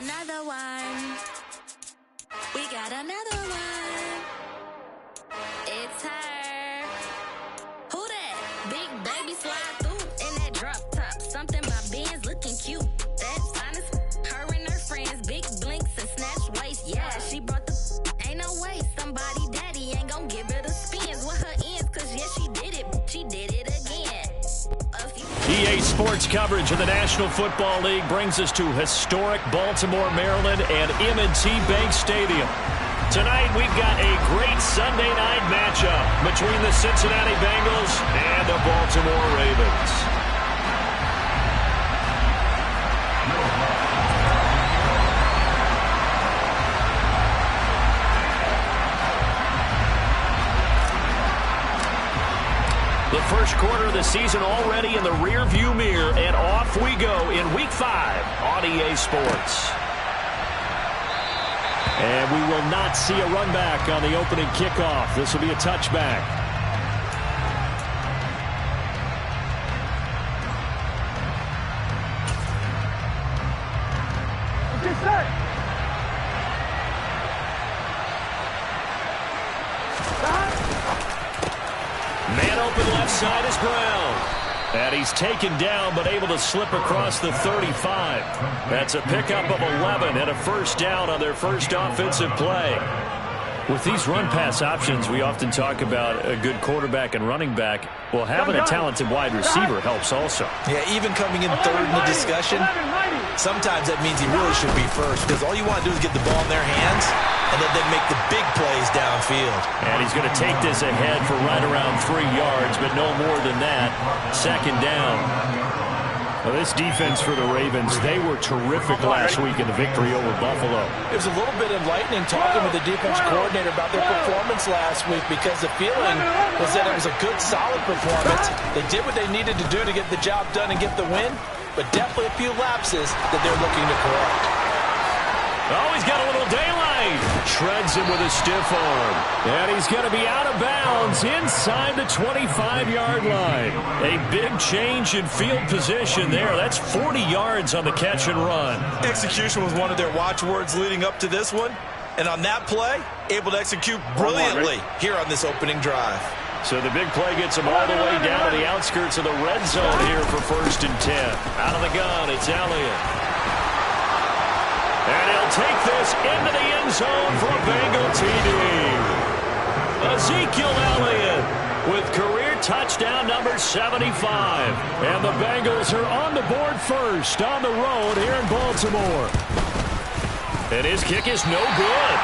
another one. We got another one. It's her. Who that? Big baby slide through in that drop top. Something my Benz looking cute. That's honest. Her and her friends, big blinks and snatch waist. Yeah, she brought the. Ain't no way somebody daddy ain't gon' give her the spins with her ends. Cause yeah, she did it. She did it again. EA Sports coverage of the National Football League brings us to historic Baltimore, Maryland and M&T Bank Stadium. Tonight we've got a great Sunday night matchup between the Cincinnati Bengals and the Baltimore Ravens. The first quarter of the season already in the rear-view mirror, and off we go in Week 5 on EA Sports. And we will not see a run back on the opening kickoff. This will be a touchback. Get set. Man open left side is Brown. And he's taken down but able to slip across the 35. That's a pickup of 11 and a first down on their first offensive play. With these run-pass options, we often talk about a good quarterback and running back. Well, having a talented wide receiver helps also. Yeah, even coming in third in the discussion, sometimes that means he really should be first because all you want to do is get the ball in their hands and then they make the big plays downfield. And he's going to take this ahead for right around 3 yards, but no more than that. Second down. Well, this defense for the Ravens, they were terrific last week in the victory over Buffalo. It was a little bit enlightening talking with the defense coordinator about their performance last week because the feeling was that it was a good, solid performance. They did what they needed to do to get the job done and get the win, but definitely a few lapses that they're looking to correct. Oh, he's got a little daylight. Shreds him with a stiff arm. And he's going to be out of bounds inside the 25-yard line. A big change in field position there. That's 40 yards on the catch and run. Execution was one of their watchwords leading up to this one. And on that play, able to execute brilliantly here on this opening drive. So the big play gets him all the way down to the outskirts of the red zone here for 1st and 10. Out of the gun, it's Elliott. And he'll take this into the end zone for a Bengal TD. Ezekiel Elliott with career touchdown number 75. And the Bengals are on the board first on the road here in Baltimore. And his kick is no good.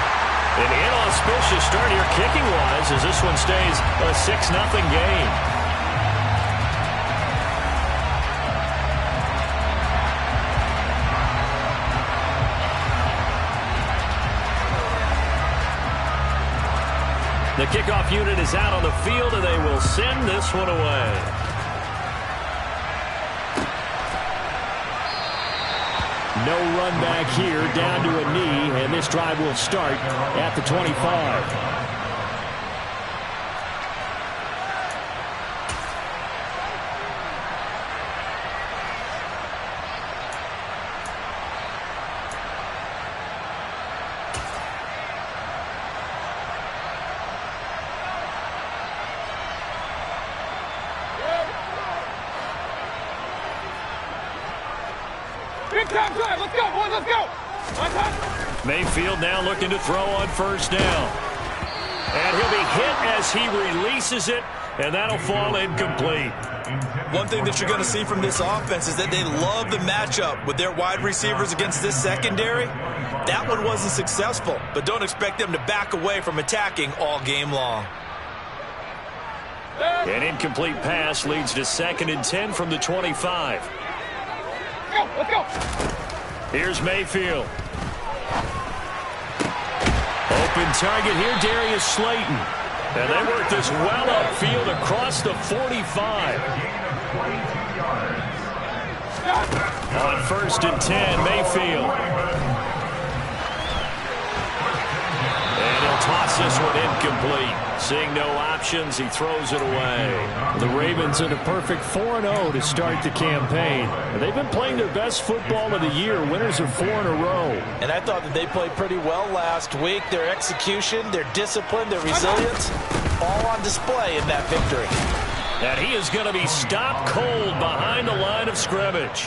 An inauspicious start here kicking-wise as this one stays a 6-0 game. The kickoff unit is out on the field, and they will send this one away. No run back here, down to a knee, and this drive will start at the 25. Let's go, boys, let's go. Mayfield now looking to throw on first down. And he'll be hit as he releases it, and that'll fall incomplete. One thing that you're going to see from this offense is that they love the matchup with their wide receivers against this secondary. That one wasn't successful, but don't expect them to back away from attacking all game long. An incomplete pass leads to 2nd and 10 from the 25. Let's go. Here's Mayfield. Open target here, Darius Slayton. And they work this well upfield across the 45. On 1st and 10, Mayfield. And he'll toss this one incomplete. Seeing no options, he throws it away. The Ravens in a perfect 4-0 to start the campaign. They've been playing their best football of the year. Winners of 4 in a row. And I thought that they played pretty well last week. Their execution, their discipline, their resilience, all on display in that victory. And he is going to be stopped cold behind the line of scrimmage.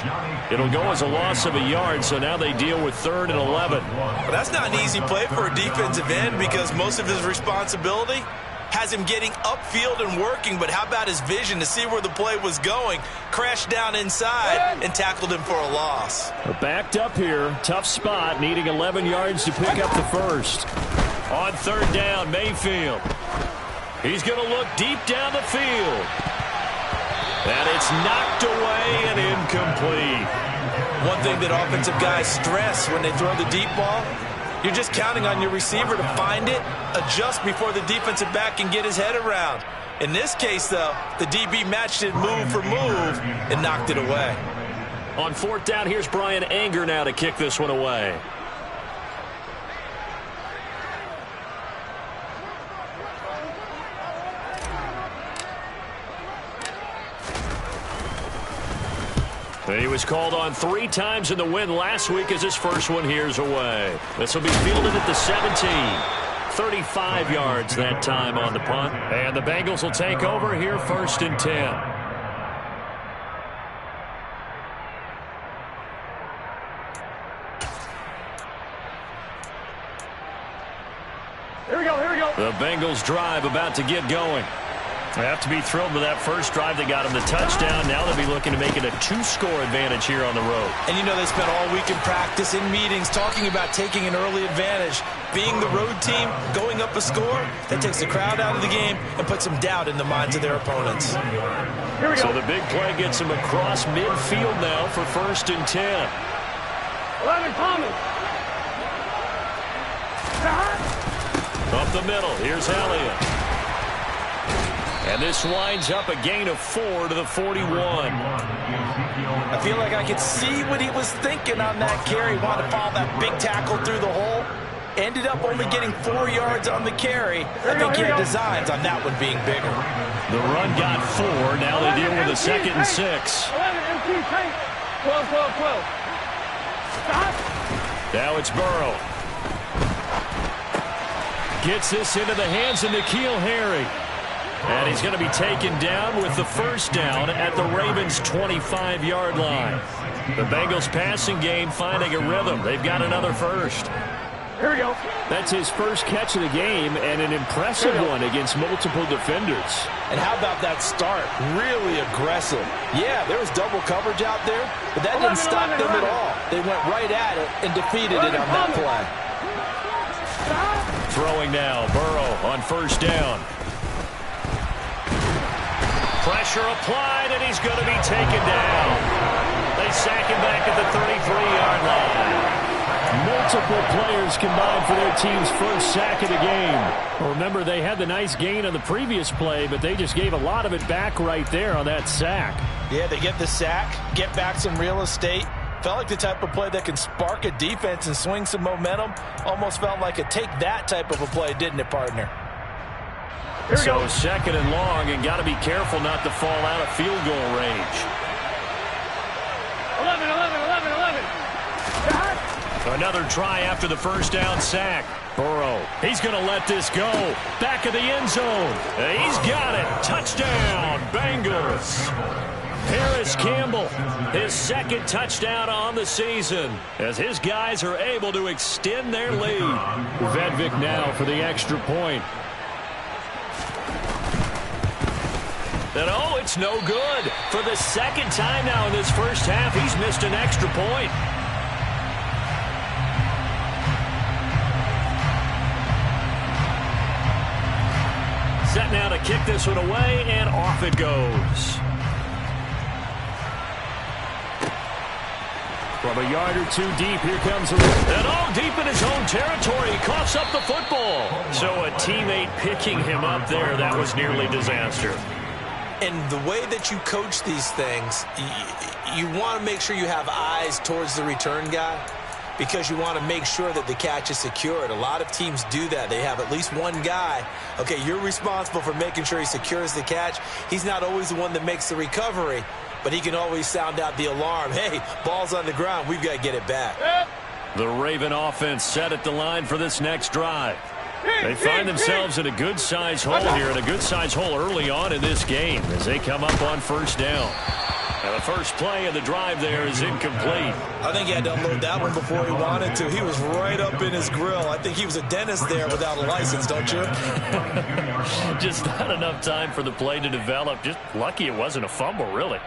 It'll go as a loss of a yard, so now they deal with 3rd and 11. Well, that's not an easy play for a defensive end because most of his responsibility has him getting upfield and working, but how about his vision to see where the play was going, crashed down inside, and tackled him for a loss. Backed up here, tough spot, needing 11 yards to pick up the first. On 3rd down, Mayfield. He's going to look deep down the field. And it's knocked away and incomplete. One thing that offensive guys stress when they throw the deep ball, you're just counting on your receiver to find it, adjust before the defensive back can get his head around. In this case, though, the DB matched it move for move and knocked it away. On 4th down, here's Brian Anger now to kick this one away. He was called on 3 times in the win last week as his first one here's away. This will be fielded at the 17. 35 yards that time on the punt. And the Bengals will take over here 1st and 10. Here we go, here we go. The Bengals drive about to get going. They have to be thrilled with that first drive that got them the touchdown. Now they'll be looking to make it a 2-score advantage here on the road. And you know they spent all week in practice, in meetings, talking about taking an early advantage. Being the road team, going up a score, that takes the crowd out of the game and puts some doubt in the minds of their opponents. Here we go. So the big play gets them across midfield now for 1st and 10. 11 Thomas. Up the middle, here's Elliott. And this winds up a gain of 4 to the 41. I feel like I could see what he was thinking on that carry. Wanted to follow that big tackle through the hole. Ended up only getting 4 yards on the carry. I think he had designs on that one being bigger. The run got 4. Now they deal with a 2nd and 6. 11 MT tank. 12, 12, 12. Stop. Now it's Burrow. Gets this into the hands of N'Keal Harry. And he's going to be taken down with the 1st down at the Ravens' 25-yard line. The Bengals passing game finding a rhythm. They've got another first. Here we go. That's his first catch of the game and an impressive one against multiple defenders. And how about that start? Really aggressive. Yeah, there was double coverage out there, but that didn't stop them at all. They went right at it and defeated it on that play. Throwing now, Burrow on 1st down. Pressure applied, and he's going to be taken down. They sack him back at the 33-yard line. Multiple players combined for their team's first sack of the game. Well, remember, they had the nice gain on the previous play, but they just gave a lot of it back right there on that sack. Yeah, they get the sack, get back some real estate. Felt like the type of play that can spark a defense and swing some momentum. Almost felt like a take that type of a play, didn't it, partner? So 2nd and long, and got to be careful not to fall out of field goal range. 11, 11, 11, 11. Another try after the 1st down sack. Burrow, he's going to let this go. Back of the end zone. He's got it. Touchdown, Bengals. Harris Campbell, his 2nd touchdown on the season, as his guys are able to extend their lead. Vedvik now for the extra point. And oh, it's no good. For the 2nd time now in this first half, he's missed an extra point. Set now to kick this one away, and off it goes. From a yard or 2 deep, here comes a... And all deep in his own territory, he coughs up the football. So a teammate picking him up there, that was nearly disaster. And the way that you coach these things, you want to make sure you have eyes towards the return guy. because you want to make sure that the catch is secured. A lot of teams do that. They have at least one guy. Okay, you're responsible for making sure he secures the catch. He's not always the one that makes the recovery, but he can always sound out the alarm. Hey, ball's on the ground. We've got to get it back. The Raven offense set at the line for this next drive. They find themselves in a good-sized hole here, and a good-sized hole early on in this game as they come up on first down. And the first play of the drive there is incomplete. I think he had to unload that one before he wanted to. He was right up in his grill. I think he was a dentist there without a license, don't you? Just not enough time for the play to develop. Just lucky it wasn't a fumble, really.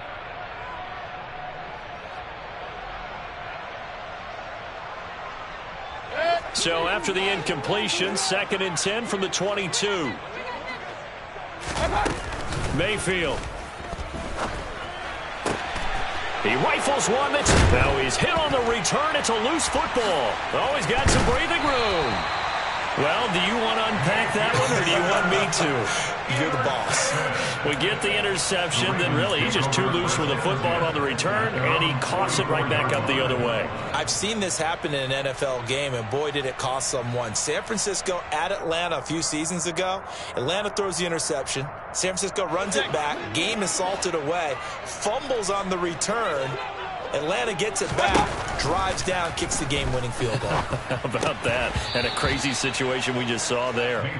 So after the incompletion, 2nd and 10 from the 22. Mayfield. He rifles one that's now he's hit on the return. It's a loose football. Oh, he's got some breathing room. Well, do you want to unpack that one, or do you want me to? You're the boss. We get the interception, then really he's just too loose with the football on the return, and he coughs it right back up the other way. I've seen this happen in an NFL game, and boy, did it cost someone. San Francisco at Atlanta a few seasons ago. Atlanta throws the interception. San Francisco runs it back. Game is salted away. Fumbles on the return. Atlanta gets it back, drives down, kicks the game-winning field goal. How about that? And a crazy situation we just saw there.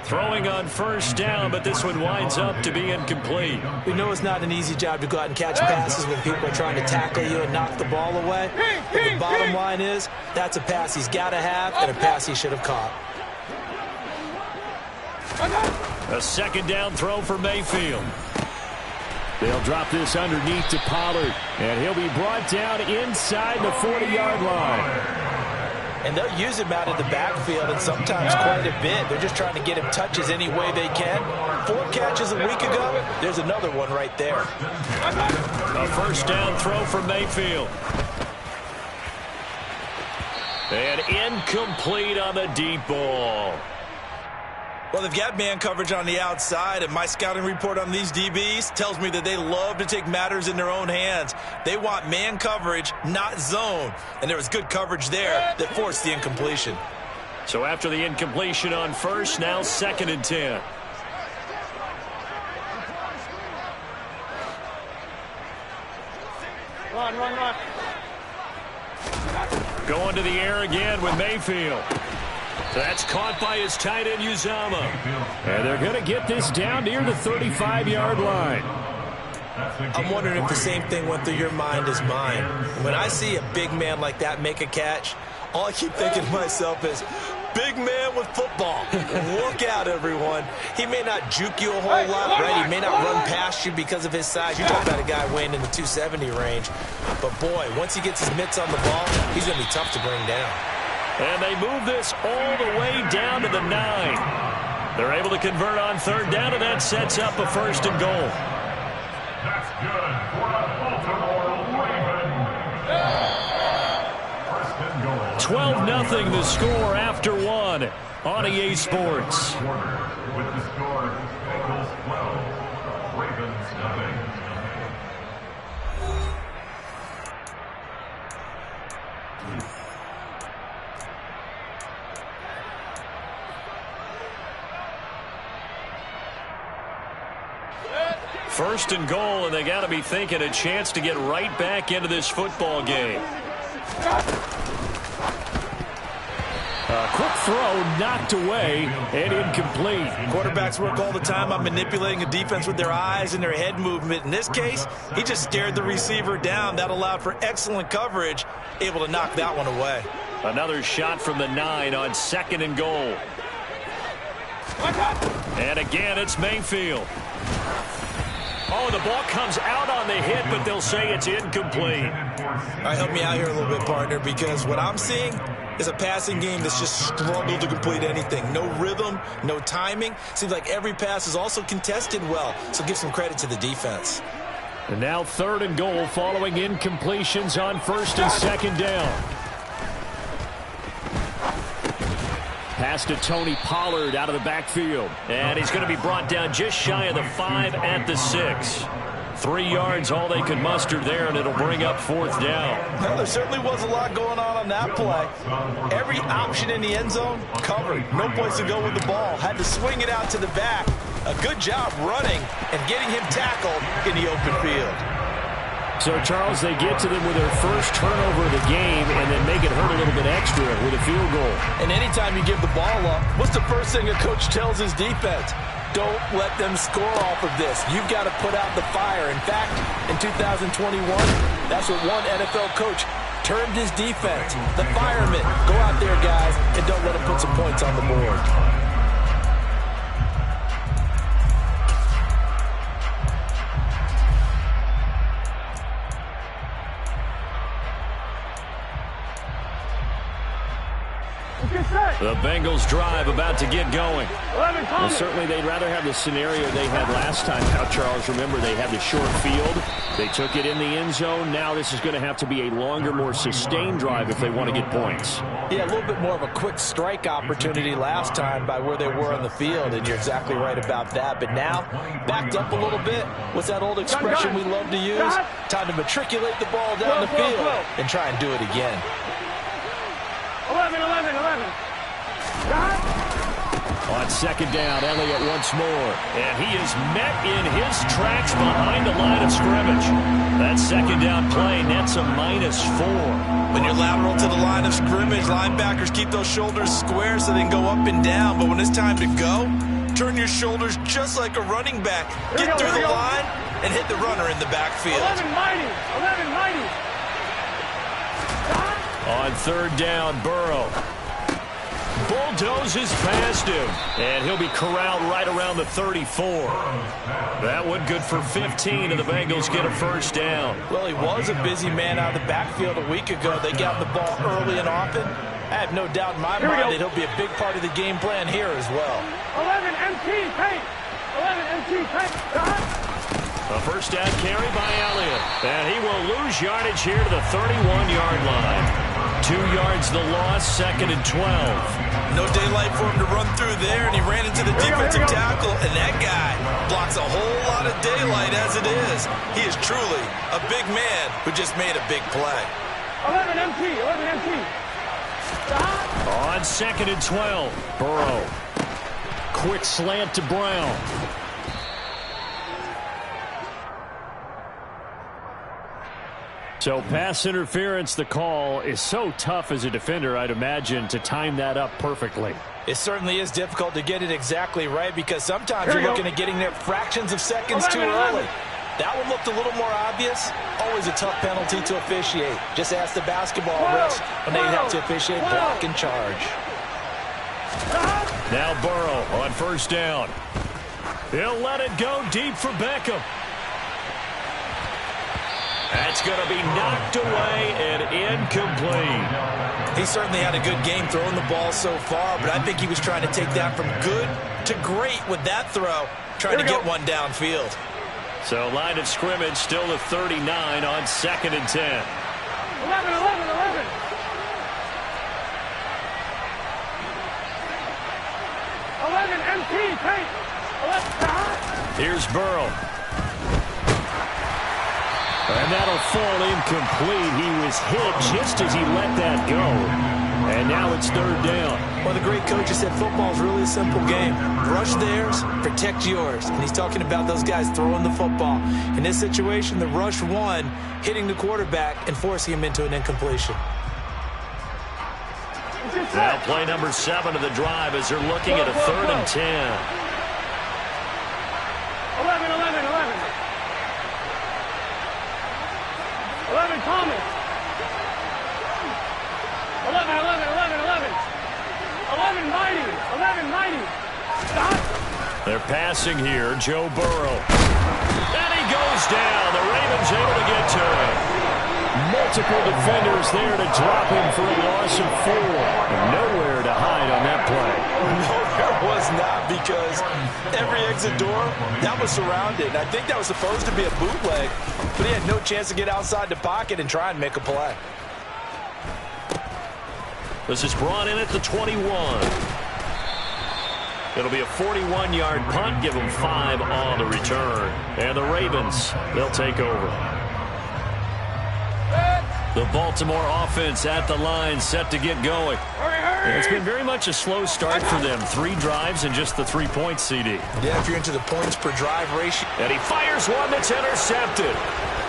Throwing on first down, but this one winds up to be incomplete. We know it's not an easy job to go out and catch passes when people are trying to tackle you and knock the ball away. But the bottom line is, that's a pass he's got to have and a pass he should have caught. A second down throw for Mayfield. They'll drop this underneath to Pollard, and he'll be brought down inside the 40-yard line. And they'll use him out of the backfield, and sometimes quite a bit. They're just trying to get him touches any way they can. 4 catches a week ago, there's another one right there. A first down throw for Mayfield. And incomplete on the deep ball. Well, they've got man coverage on the outside, and my scouting report on these DBs tells me that they love to take matters in their own hands. They want man coverage, not zone. And there was good coverage there that forced the incompletion. So after the incompletion on first, now 2nd and 10. Run. Going to the air again with Mayfield. That's caught by his tight end, Uzama. And they're going to get this down near the 35-yard line. I'm wondering if the same thing went through your mind as mine. When I see a big man like that make a catch, all I keep thinking to myself is, big man with football. Look out, everyone. He may not juke you a whole lot, right? He may not run past you because of his size. You're talking about a guy weighing in the 270 range. But, boy, once he gets his mitts on the ball, he's going to be tough to bring down. And they move this all the way down to the 9. They're able to convert on third down, and that sets up a 1st and goal. That's good for the Baltimore Ravens. 12-0 the score after 1 on EA Sports. With the score, Bengals 12, Ravens nothing. First and goal, and they got to be thinking a chance to get right back into this football game. A quick throw knocked away and incomplete. Quarterbacks work all the time on manipulating a defense with their eyes and their head movement. In this case, he just stared the receiver down. That allowed for excellent coverage, able to knock that one away. Another shot from the 9 on 2nd and goal. And again, it's Mayfield. Oh, the ball comes out on the hit, but they'll say it's incomplete. All right, help me out here a little bit, partner, because what I'm seeing is a passing game that's just struggled to complete anything. No rhythm, no timing. Seems like every pass is also contested well, so give some credit to the defense. And now 3rd and goal following incompletions on 1st and 2nd down. Pass to Tony Pollard out of the backfield. And he's going to be brought down just shy of the 5 at the 6. 3 yards, all they could muster there, and it'll bring up 4th down. Well, there certainly was a lot going on that play. Every option in the end zone covered. No place to go with the ball. Had to swing it out to the back. A good job running and getting him tackled in the open field. So, Charles, they get to them with their first turnover of the game and then make it hurt a little bit extra with a field goal. And anytime you give the ball up, what's the first thing a coach tells his defense? Don't let them score off of this. You've got to put out the fire. In fact, in 2021, that's what one NFL coach termed his defense. The firemen. Go out there, guys, and don't let them put some points on the board. The Bengals drive about to get going. Well, certainly they'd rather have the scenario they had last time out, Charles. Remember, they had the short field. They took it in the end zone. Now this is going to have to be a longer, more sustained drive if they want to get points. Yeah, a little bit more of a quick strike opportunity last time by where they were on the field, and you're exactly right about that. But now, backed up a little bit. What's that old expression we love to use? Time to matriculate the ball down the field and try and do it again. 11. On 2nd down, Elliott once more. And he is met in his tracks behind the line of scrimmage. That 2nd down play nets a -4. When you're lateral to the line of scrimmage, linebackers keep those shoulders square so they can go up and down. But when it's time to go, turn your shoulders just like a running back. Get through the line and hit the runner in the backfield. 11 mighty. On 3rd down, Burrow bulldozes past him, and he'll be corralled right around the 34. That one good for 15, and the Bengals get a 1st down. Well, he was a busy man out of the backfield a week ago. They got the ball early and often. I have no doubt in my mind that he'll be a big part of the game plan here as well. 11 MT paint. A 1st down carry by Elliott, and he will lose yardage here to the 31-yard line. 2 yards the loss, 2nd and 12. No daylight for him to run through there, and he ran into the defensive tackle, and that guy blocks a whole lot of daylight as it is. He is truly a big man who just made a big play. 11 MT. On 2nd and 12, Burrow. Quick slant to Brown. So pass interference, the call is so tough as a defender, I'd imagine, to time that up perfectly. It certainly is difficult to get it exactly right because sometimes you're looking at getting there fractions of seconds too early. That one looked a little more obvious. Always a tough penalty to officiate. Just ask the basketball refs when they have to officiate block and charge. Now Burrow on 1st down. He'll let it go deep for Beckham. That's going to be knocked away and incomplete. He certainly had a good game throwing the ball so far, but I think he was trying to take that from good to great with that throw, trying to get one downfield. So line of scrimmage still the 39 on 2nd and 10. 11. 11 MT paint. Here's Burrow. And that'll fall incomplete. He was hit just as he let that go. And now it's 3rd down. Well, the great coach has said football is really a simple game. Rush theirs, protect yours. And he's talking about those guys throwing the football. In this situation, the rush one, hitting the quarterback and forcing him into an incompletion. Now play number 7 of the drive as they're looking at a 3rd and 10. 11 Thomas. 11 mighty. Stop. They're passing here. Joe Burrow. And he goes down. The Ravens able to get to him. Multiple defenders there to drop him for a loss of 4. And nowhere to hide on that play. No, there was not, because every exit door, that was surrounded. I think that was supposed to be a bootleg, but he had no chance to get outside the pocket and try and make a play. This is brought in at the 21. It'll be a 41-yard punt. Give them 5 on the return. And the Ravens, they'll take over. The Baltimore offense at the line, set to get going. It's been very much a slow start for them. 3 drives and just the 3 points, CD. Yeah, if you're into the points per drive ratio. And he fires one that's intercepted.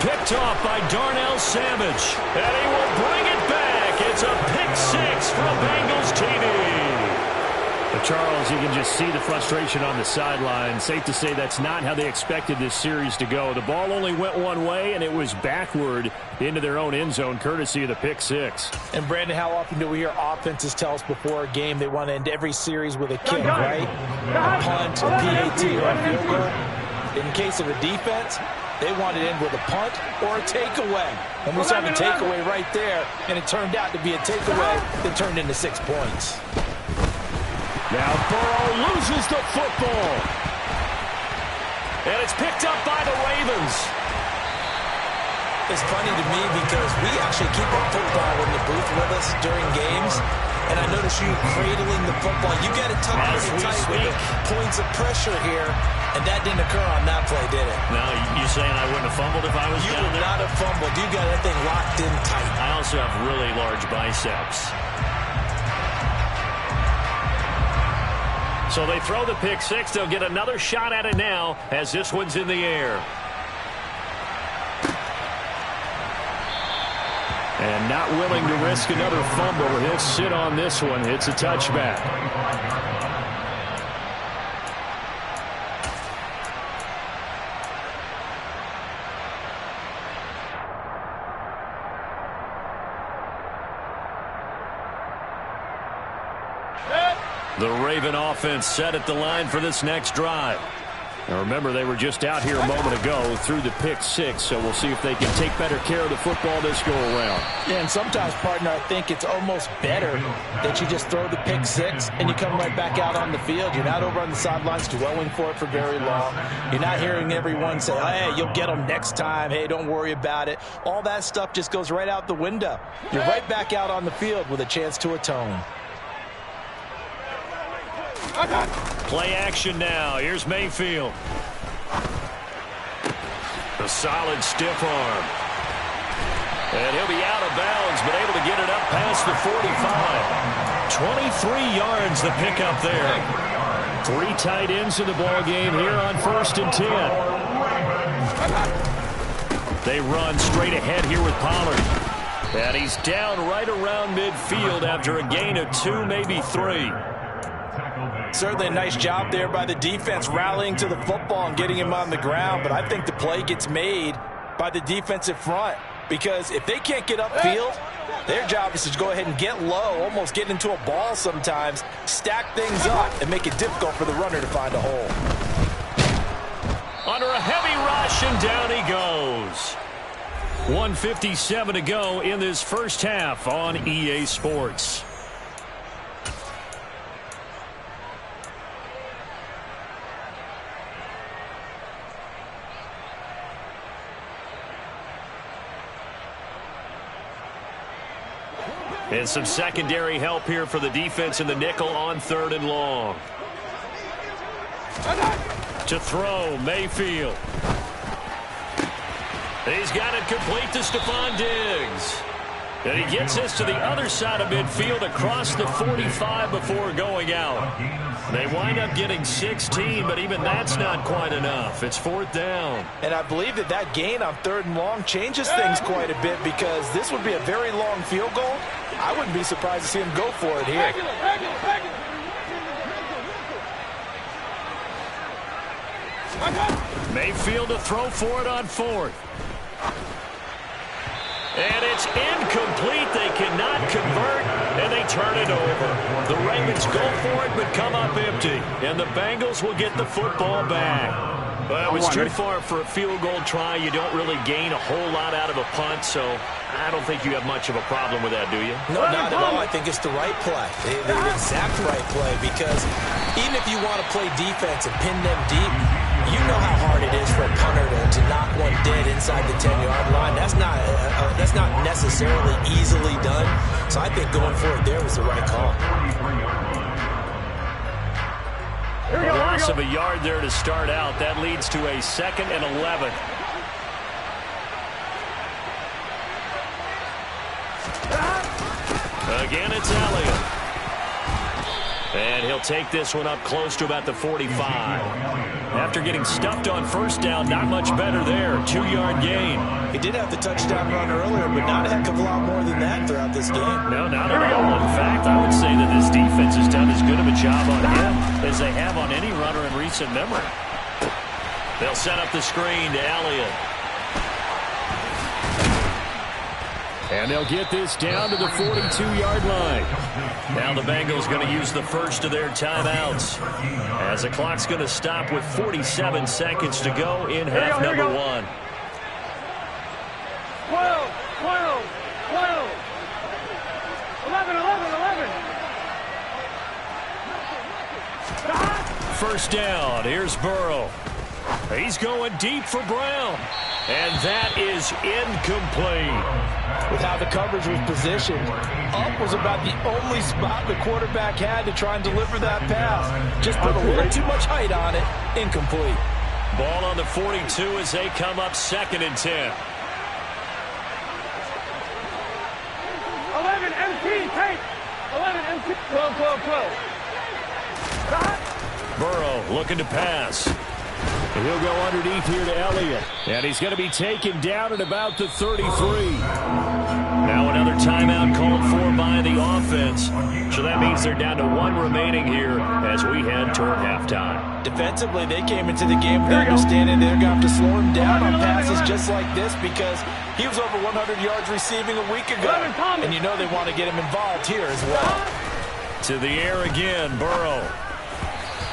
Picked off by Darnell Savage. And he will bring it back. It's a pick 6 from Bengals TV. But Charles, you can just see the frustration on the sideline. Safe to say that's not how they expected this series to go. The ball only went one way, and it was backward into their own end zone, courtesy of the pick 6. And, Brandon, how often do we hear offenses tell us before a game they want to end every series with a kick, right? A punt, a PAT, or a field goal. In case of a defense, they want to end with a punt or a takeaway. And we saw the takeaway right there, and it turned out to be a takeaway that turned into 6 points. Now Burrow loses the football. And it's picked up by the Ravens. It's funny to me because we actually keep a football in the booth with us during games. And I notice you cradling the football. You got it tucked pretty tight with the points of pressure here. And that didn't occur on that play, did it? No, you're saying I wouldn't have fumbled if I was down there? You would not have fumbled. You got that thing locked in tight. I also have really large biceps. So they throw the pick 6. They'll get another shot at it now as this one's in the air. And not willing to risk another fumble. He'll sit on this one. It's a touchback. The Raven offense set at the line for this next drive. Now remember, they were just out here a moment ago through the pick 6, so we'll see if they can take better care of the football this go-around. Yeah, and sometimes, partner, I think it's almost better that you just throw the pick 6 and you come right back out on the field. You're not over on the sidelines dwelling for it for very long. You're not hearing everyone say, hey, you'll get them next time. Hey, don't worry about it. All that stuff just goes right out the window. You're right back out on the field with a chance to atone. Play action now. Here's Mayfield. A solid stiff arm. And he'll be out of bounds, but able to get it up past the 45. 23 yards the pickup there. 3 tight ends in the ball game here on 1st and 10. They run straight ahead here with Pollard. And he's down right around midfield after a gain of 2, maybe 3. Certainly a nice job there by the defense rallying to the football and getting him on the ground, but I think the play gets made by the defensive front because if they can't get upfield, their job is to go ahead and get low, almost get into a ball sometimes, stack things up, and make it difficult for the runner to find a hole. Under a heavy rush, and down he goes. 1:57 to go in this first half on EA Sports. And some secondary help here for the defense in the nickel on 3rd and long. To throw, Mayfield. He's got it complete to Stephon Diggs. And he gets this to the other side of midfield across the 45 before going out. They wind up getting 16, but even that's not quite enough. It's 4th down. And I believe that that gain on 3rd and long changes things quite a bit because this would be a very long field goal. I wouldn't be surprised to see him go for it here. Mayfield to throw for it on 4th. And it's incomplete. They cannot convert, and they turn it over. The Ravens go for it, but come up empty. And the Bengals will get the football back. Well, it was too far for a field goal try. You don't really gain a whole lot out of a punt, so I don't think you have much of a problem with that, do you? No, not at all. I think it's the right play, the exact right play, because even if you want to play defense and pin them deep, you know how hard it is for a punter to knock one dead inside the 10-yard line. That's not necessarily easily done. So I think going for it there was the right call. loss of a yard there to start out. That leads to a 2nd and 11. Again, it's Elliott. And he'll take this one up close to about the 45. After getting stuffed on first down, not much better there. 2-yard gain. He did have the touchdown run earlier, but not a heck of a lot more than that throughout this game. No, not at all. In fact, I would say that this defense has done as good of a job on him as they have on any runner in recent memory. They'll set up the screen to Elliott. And they'll get this down to the 42-yard line. Now the Bengals going to use the first of their timeouts, as the clock's going to stop with 47 seconds to go in half number 1. 12, 12, 12. 11, 11, 11. First down. Here's Burrow. He's going deep for Brown. And that is incomplete. With how the coverage was positioned, up was about the only spot the quarterback had to try and deliver that pass. Just put a little too much height on it. Incomplete. Ball on the 42 as they come up 2nd and 10. 11 MT, take. 11 MT. 12, 12, 12. Burrow looking to pass. And he'll go underneath here to Elliott. And he's going to be taken down at about the 33. Now another timeout called for by the offense. So that means they're down to 1 remaining here as we head toward halftime. Defensively, they came into the game with the understanding they're going to have to slow him down on passes just like this because he was over 100 yards receiving a week ago. And you know they want to get him involved here as well. To the air again, Burrow.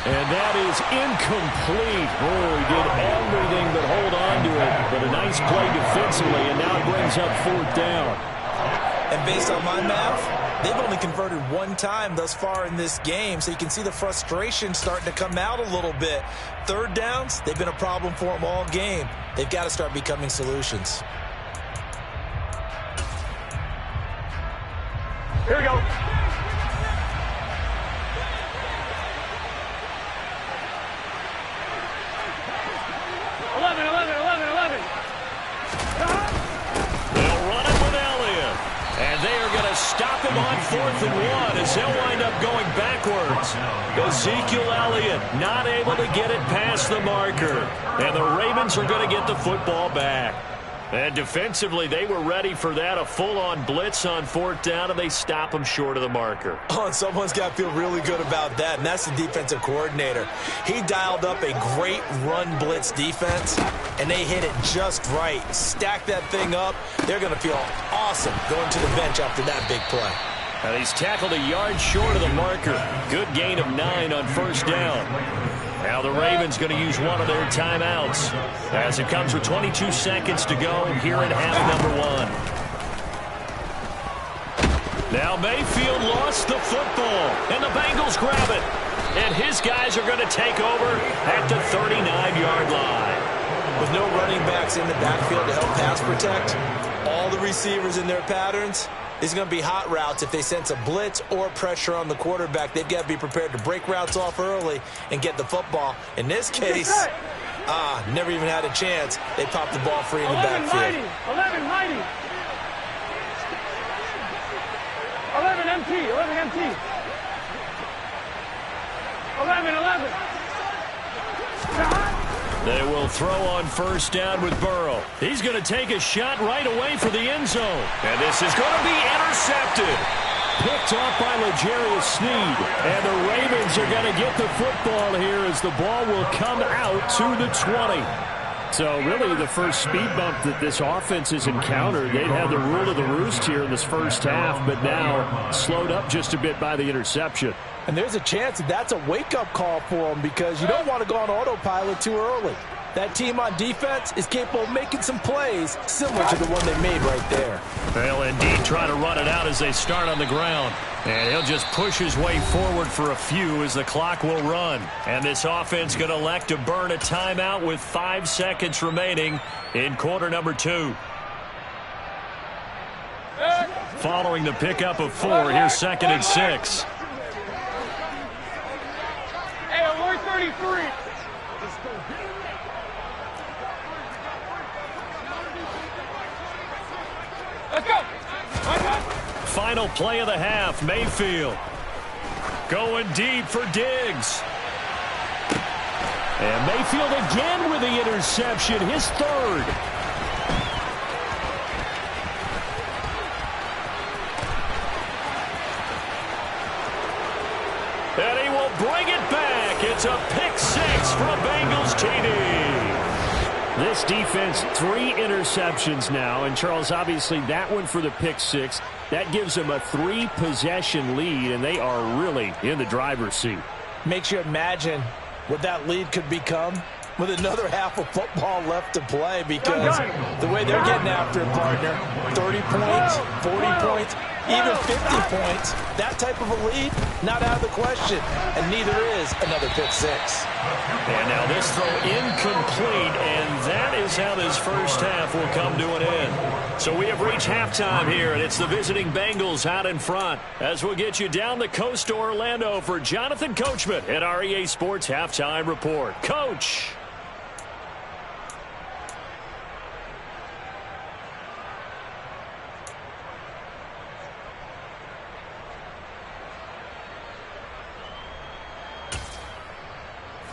And that is incomplete. Oh, he did everything but hold on to it. But a nice play defensively, and now it brings up 4th down. And based on my math, they've only converted 1 time thus far in this game, so you can see the frustration starting to come out a little bit. 3rd downs, they've been a problem for them all game. They've got to start becoming solutions. Here we go. 11, 11, 11, 11. They'll run it with Elliott. And they are going to stop him on 4th and 1 as they'll wind up going backwards. Ezekiel Elliott not able to get it past the marker. And the Ravens are going to get the football back. And defensively, they were ready for that, a full-on blitz on 4th down, and they stop him short of the marker. Oh, and someone's got to feel really good about that, and that's the defensive coordinator. He dialed up a great run blitz defense, and they hit it just right. Stack that thing up. They're going to feel awesome going to the bench after that big play. And he's tackled a yard short of the marker. Good gain of 9 on 1st down. Now the Ravens going to use one of their timeouts as it comes with 22 seconds to go here in half number 1. Now Mayfield lost the football, and the Bengals grab it. And his guys are going to take over at the 39-yard line. With no running backs in the backfield to help pass protect, all the receivers in their patterns, it's going to be hot routes. If they sense a blitz or pressure on the quarterback, they've got to be prepared to break routes off early and get the football. In this case, never even had a chance. They popped the ball free in the backfield. 11 mighty. 11 MT, 11 MT. 11, 11. They will throw on 1st down with Burrow. He's going to take a shot right away for the end zone. And this is going to be intercepted. Picked off by L'Jarius Sneed. And the Ravens are going to get the football here as the ball will come out to the 20. So really the first speed bump that this offense has encountered, they'd have the rule of the roost here in this first half, but now slowed up just a bit by the interception. And there's a chance that that's a wake-up call for them because you don't want to go on autopilot too early. That team on defense is capable of making some plays similar to the one they made right there. They'll indeed try to run it out as they start on the ground. And he'll just push his way forward for a few as the clock will run. And this offense going to elect to burn a timeout with 5 seconds remaining in quarter number 2. Hey, Following the pickup of 4, here's 2nd and 6. alert 33. Let's go. Final play of the half, Mayfield. Going deep for Diggs. And Mayfield again with the interception, his third. And he will bring it back. It's a pick six for a Bengals TD. This defense, 3 interceptions now. And, Charles, obviously that one for the pick six. That gives them a 3-possession lead, and they are really in the driver's seat. Makes you imagine what that lead could become with another half of football left to play, because the way they're getting after it, partner, 30 points, 40 points, even 50 points, that type of a lead, not out of the question, and neither is another pick six. And now this throw incomplete, and that is how this first half will come to an end. So we have reached halftime here, and it's the visiting Bengals out in front, as we'll get you down the coast to Orlando for Jonathan Coachman at our EA Sports Halftime Report. Coach!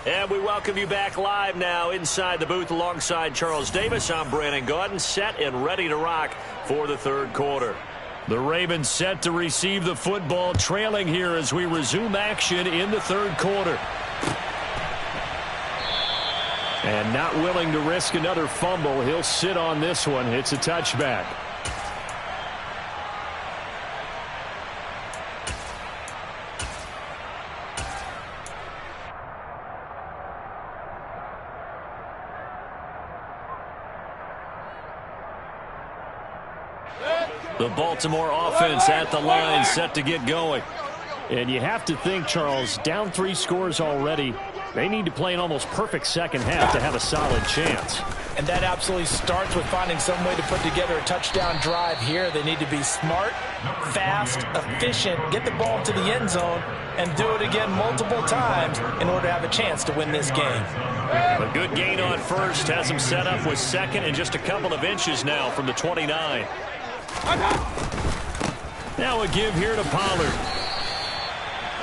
And we welcome you back live now inside the booth alongside Charles Davis. I'm Brandon Gaudin, set and ready to rock for the third quarter. The Ravens set to receive the football, trailing here as we resume action in the third quarter. And not willing to risk another fumble, he'll sit on this one. It's a touchback. The Baltimore offense at the line, set to get going. And you have to think, Charles, down 3 scores already. They need to play an almost perfect second half to have a solid chance. And that absolutely starts with finding some way to put together a touchdown drive here. They need to be smart, fast, efficient, get the ball to the end zone, and do it again multiple times in order to have a chance to win this game. A good gain on first has him set up with second and just a couple of inches now from the 29. Now a give here to Pollard.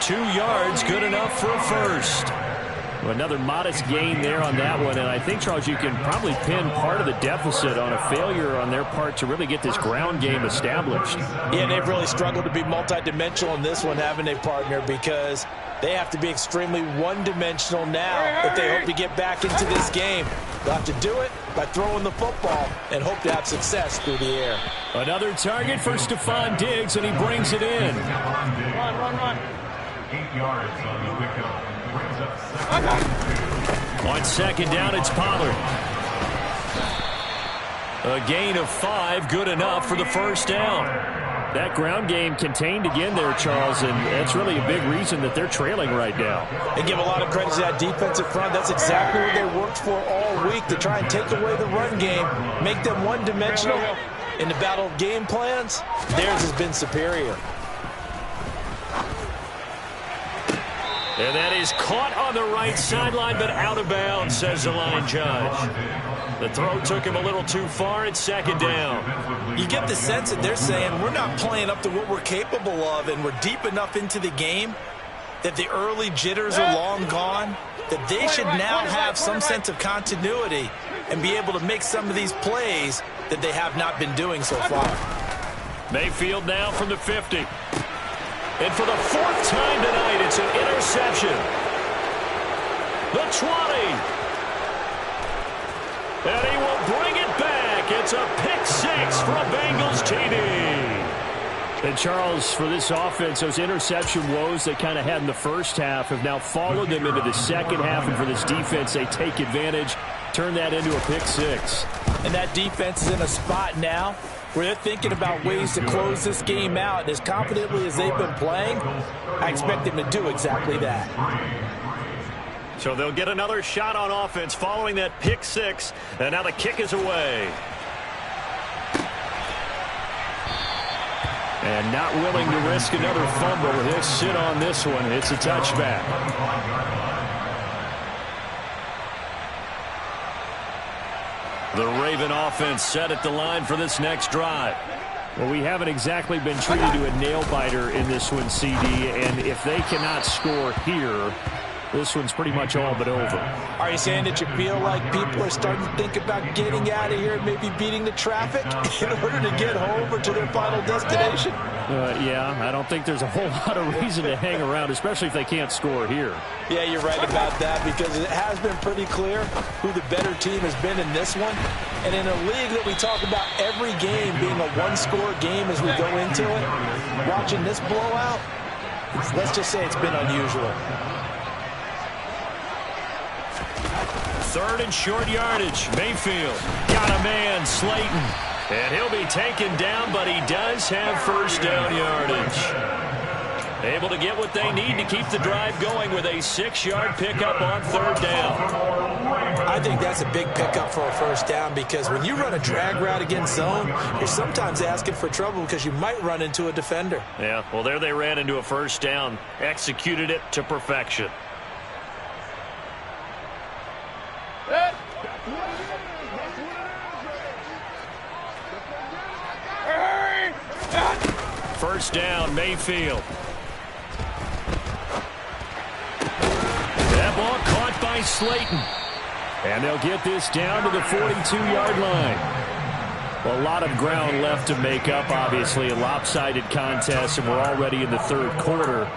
2 yards, good enough for a first. Another modest gain there on that one, and I think, Charles, you can probably pin part of the deficit on a failure on their part to really get this ground game established. Yeah, they've really struggled to be multidimensional in this one, haven't they, partner, because they have to be extremely one-dimensional now if they hope to get back into this game. They'll have to do it by throwing the football and hope to have success through the air. Another target for Stephon Diggs, and he brings it in. Run. 8 yards on the pickup. Brings up On second down, it's Pollard. A gain of 5, good enough for the first down. That ground game contained again there, Charles, and that's really a big reason that they're trailing right now. And give a lot of credit to that defensive front. That's exactly what they worked for all week, to try and take away the run game, make them one-dimensional. In the battle of game plans, theirs has been superior. And that is caught on the right sideline, but out of bounds, says the line judge. The throw took him a little too far. It's second down. You get the sense that they're saying we're not playing up to what we're capable of, and we're deep enough into the game that the early jitters are long gone, that they should now have some sense of continuity and be able to make some of these plays that they have not been doing so far. Mayfield now from the 50. And for the 4th time tonight, it's an interception. The 20. And he will bring it back. It's a pick six for a Bengals TD. And, Charles, for this offense, those interception woes they kind of had in the first half have now followed them into the second half. And for this defense, they take advantage, turn that into a pick six. And that defense is in a spot now where they're thinking about ways to close this game out. And as confidently as they've been playing, I expect them to do exactly that. So they'll get another shot on offense following that pick six. And now the kick is away. And not willing to risk another fumble. He'll sit on this one. It's a touchback. The Raven offense set at the line for this next drive. Well, we haven't exactly been treated to a nail-biter in this one, CD, and if they cannot score here, this one's pretty much all but over. Are you saying that you feel like people are starting to think about getting out of here and maybe beating the traffic in order to get home or to their final destination? Yeah, I don't think there's a whole lot of reason to hang around, especially if they can't score here. Yeah, you're right about that because it has been pretty clear who the better team has been in this one. And in a league that we talk about every game being a one-score game as we go into it, watching this blowout, let's just say it's been unusual. 3rd and short yardage. Mayfield got a man, Slayton. And he'll be taken down, but he does have first down yardage. Able to get what they need to keep the drive going with a 6-yard pickup on 3rd down. I think that's a big pickup for a first down because when you run a drag route against zone, you're sometimes asking for trouble because you might run into a defender. Yeah, well, there they ran into a first down. Executed it to perfection. First down, Mayfield. That ball caught by Slayton. And they'll get this down to the 42-yard line. Well, a lot of ground left to make up, obviously. A lopsided contest, and we're already in the 3rd quarter.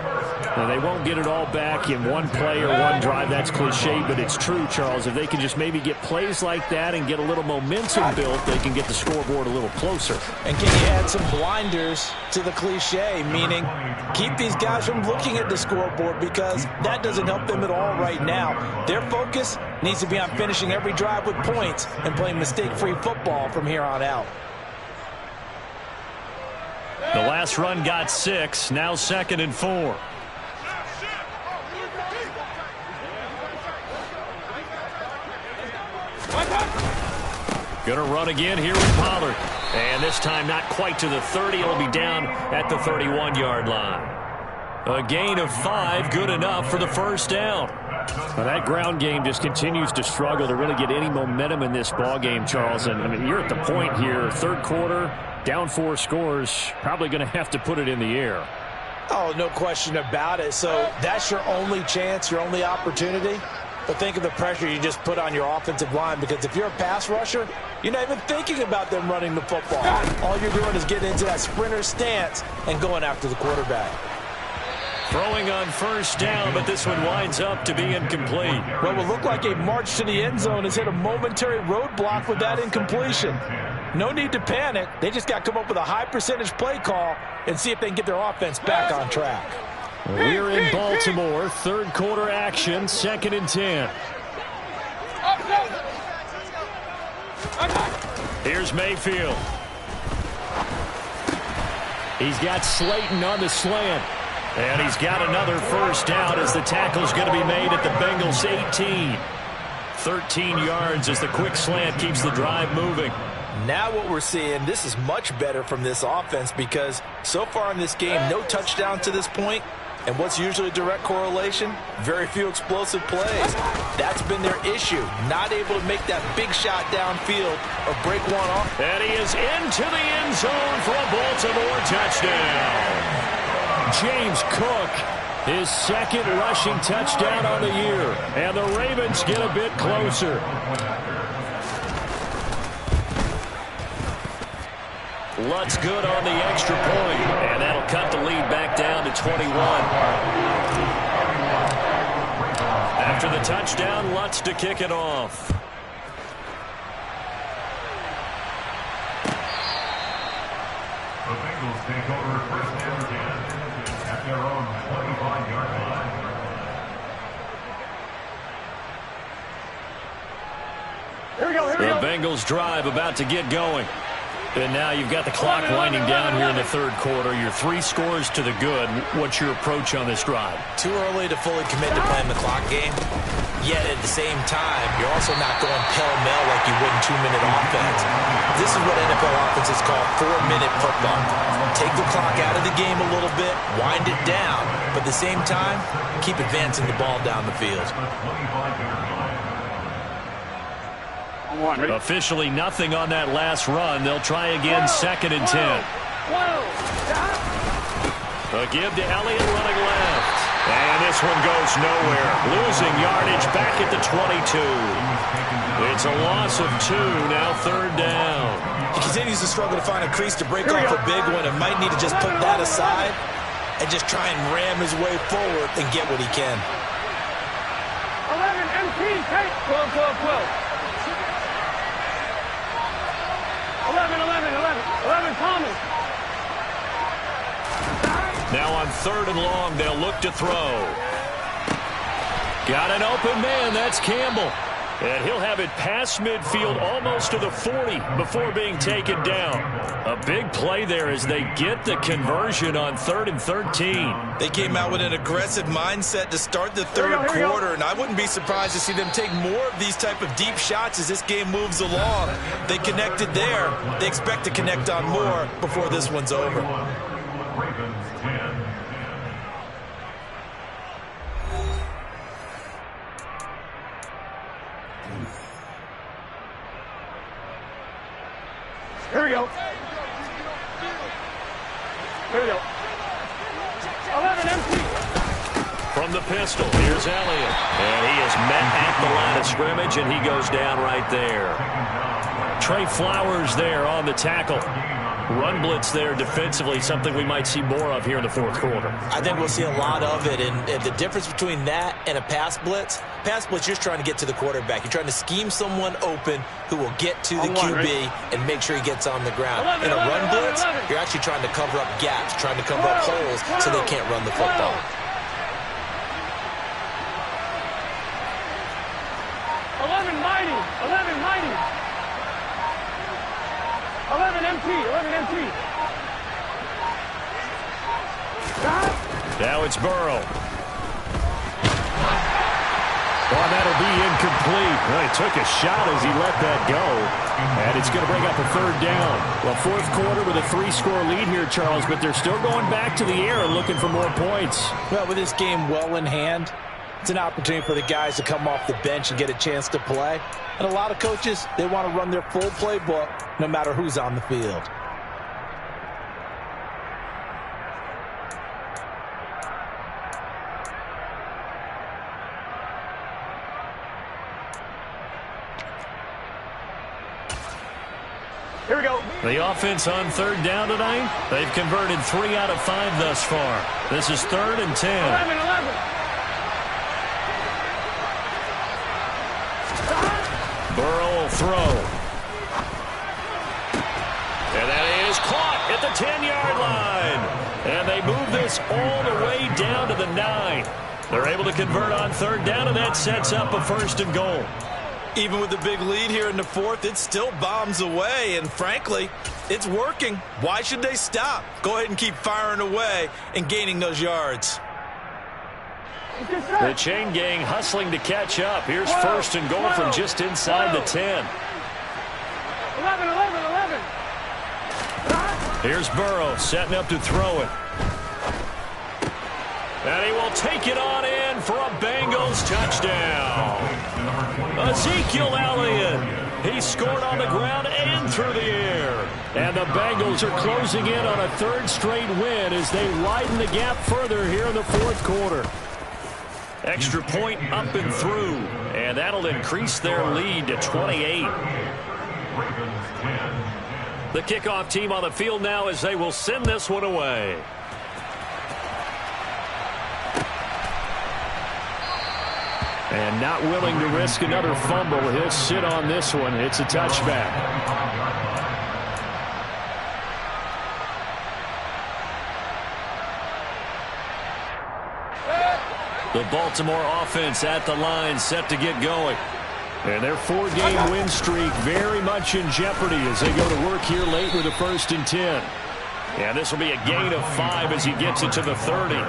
Now, they won't get it all back in one play or one drive. That's cliche, but it's true, Charles. If they can just maybe get plays like that and get a little momentum built, they can get the scoreboard a little closer. And can you add some blinders to the cliche, meaning keep these guys from looking at the scoreboard because that doesn't help them at all right now. Their focus needs to be on finishing every drive with points and playing mistake-free football from here on out. The last run got 6, now 2nd and 4. Gonna run again here with Pollard. And this time not quite to the 30. It'll be down at the 31-yard line. A gain of 5, good enough for the first down. Well, that ground game just continues to struggle to really get any momentum in this ball game, Charles. And I mean, you're at the point here, 3rd quarter, down 4 scores, probably going to have to put it in the air. Oh, no question about it. So that's your only chance, your only opportunity. But think of the pressure you just put on your offensive line because if you're a pass rusher, you're not even thinking about them running the football. All you're doing is getting into that sprinter stance and going after the quarterback. Throwing on first down, but this one winds up to be incomplete. What will look like a march to the end zone has hit a momentary roadblock with that incompletion. No need to panic. They just got to come up with a high percentage play call and see if they can get their offense back on track. We're in Baltimore, 3rd quarter action, 2nd and 10. Here's Mayfield. He's got Slayton on the slant. And he's got another first down as the tackle's going to be made at the Bengals 18. 13 yards as the quick slant keeps the drive moving. Now what we're seeing, this is much better from this offense because so far in this game, no touchdown to this point. And what's usually a direct correlation? Very few explosive plays. That's been their issue. Not able to make that big shot downfield or break one off. And he is into the end zone for a Baltimore touchdown. James Cook, his 2nd rushing touchdown on the year. And the Ravens get a bit closer. Lutz good on the extra point. And that'll cut the lead back down to 21. After the touchdown, Lutz to kick it off. The Bengals take over first down again at their own 25-yard line. Here we go, here we The go. Bengals drive about to get going. And now you've got the clock winding down here in the 3rd quarter. You're 3 scores to the good. What's your approach on this drive? Too early to fully commit to playing the clock game. Yet at the same time, you're also not going pell-mell like you would in 2-minute offense. This is what NFL offenses call 4-minute football. Take the clock out of the game a little bit, wind it down, but at the same time, keep advancing the ball down the field. Officially nothing on that last run. They'll try again, 2nd and 10. A give to Elliott running left. And this one goes nowhere. Losing yardage back at the 22. It's a loss of 2, now 3rd down. He continues to struggle to find a crease to break off a big one and might need to just put that aside and just try and ram his way forward and get what he can. 11, MT, take. 12, 12, 12. 11, 11, 11. 11, Thomas. Now on 3rd and long, they'll look to throw. Got an open man. That's Campbell. And he'll have it past midfield almost to the 40 before being taken down. A big play there as they get the conversion on 3rd and 13. They came out with an aggressive mindset to start the third quarter, and I wouldn't be surprised to see them take more of these type of deep shots as this game moves along. They connected there. They expect to connect on more before this one's over. Ravens 10. Here we go. Here we go. 11, MT. From the pistol, here's Elliott. And he is met at the line of scrimmage, and he goes down right there. Trey Flowers there on the tackle. Run blitz there defensively, something we might see more of here in the 4th quarter. I think we'll see a lot of it, and the difference between that and a pass blitz, you're just trying to get to the quarterback. You're trying to scheme someone open who will get to the QB and make sure he gets on the ground. In a run blitz, you're actually trying to cover up gaps, trying to cover up holes so they can't run the football. 11, mighty. 11, mighty. 11 MT, 11 MT. Now it's Burrow. Oh, that'll be incomplete. Well, he took a shot as he let that go. And it's going to bring up a 3rd down. Well, 4th quarter with a 3-score lead here, Charles, but they're still going back to the air and looking for more points. Well, with this game well in hand, it's an opportunity for the guys to come off the bench and get a chance to play. And a lot of coaches, they want to run their full playbook no matter who's on the field. Here we go. The offense on 3rd down tonight, they've converted 3 out of 5 thus far. This is 3rd and 10. 11, 11. Burrow will throw. And that is caught at the 10-yard line. And they move this all the way down to the 9. They're able to convert on 3rd down, and that sets up a 1st and goal. Even with the big lead here in the 4th, it still bombs away, and frankly, it's working. Why should they stop? Go ahead and keep firing away and gaining those yards. The chain gang hustling to catch up. Here's 1st and goal from just inside the 10. 11, 11, 11. Here's Burrow setting up to throw it. And he will take it on in for a Bengals touchdown. Ezekiel Elliott. He scored on the ground and through the air. And the Bengals are closing in on a 3rd straight win as they widen the gap further here in the 4th quarter. Extra point up and through. And that'll increase their lead to 28. The kickoff team on the field now as they will send this one away. And not willing to risk another fumble. He'll sit on this one. It's a touchback. The Baltimore offense at the line, set to get going. And their 4-game win streak very much in jeopardy as they go to work here late with a 1st and 10. And this will be a gain of 5 as he gets it to the 30.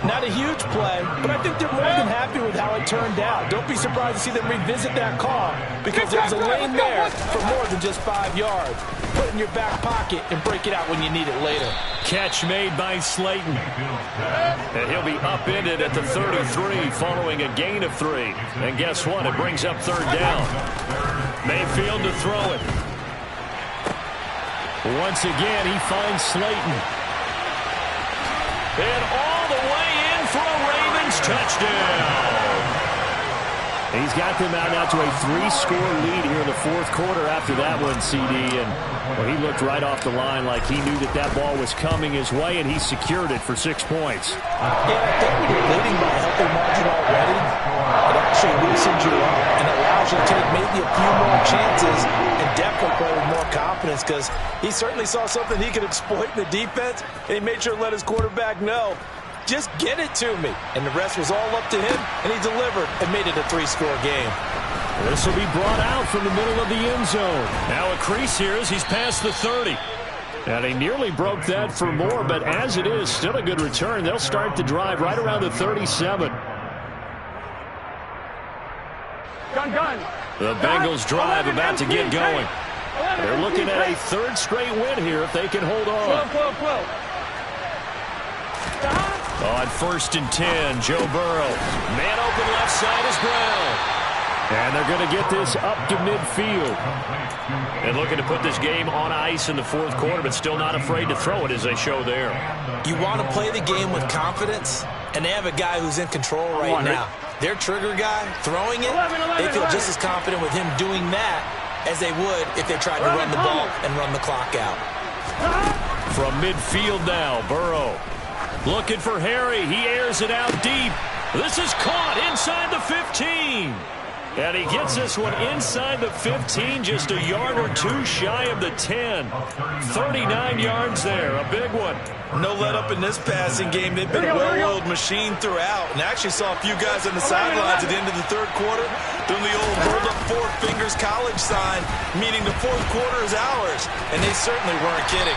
Not a huge play, but I think they're more than happy with how it turned out. Don't be surprised to see them revisit that call because there's a lane there for more than just 5 yards. Put it in your back pocket and break it out when you need it later. Catch made by Slayton. And he'll be upended at the 33 following a gain of 3. And guess what? It brings up 3rd down. Mayfield to throw it. Once again, he finds Slayton. And all the way in for a Ravens touchdown. He's got them out now to a 3-score lead here in the fourth quarter after that one, CD. And well, he looked right off the line like he knew that ball was coming his way, and he secured it for 6 points. Yeah, I think when you're leading by a healthy margin already, it actually loosens you up and allows you to take maybe a few more chances and definitely play with more confidence, because he certainly saw something he could exploit in the defense, and he made sure to let his quarterback know, just get it to me. And the rest was all up to him, and he delivered and made it a 3-score game. This will be brought out from the middle of the end zone. Now a crease here as he's past the 30. And he nearly broke that for more, but as it is, still a good return. They'll start the drive right around the 37. The Bengals drive about to get going. They're looking at a 3rd straight win here if they can hold on. On 1st and 10, Joe Burrow. Man open left side is Brown. And they're going to get this up to midfield. And looking to put this game on ice in the fourth quarter, but still not afraid to throw it as they show there. You want to play the game with confidence, and they have a guy who's in control right now. Their trigger guy, throwing it, they feel just as confident with him doing that as they would if they tried to run the ball and run the clock out. From midfield now, Burrow. Looking for Harry. He airs it out deep. This is caught inside the 15. And he gets this one inside the 15, just a yard or two shy of the 10. 39 yards there, a big one. No let up in this passing game. They've been a well-oiled machine throughout. And I actually saw a few guys on the sidelines at the end of the third quarter doing the old hold up 4 fingers college sign, meaning the fourth quarter is ours. And they certainly weren't kidding.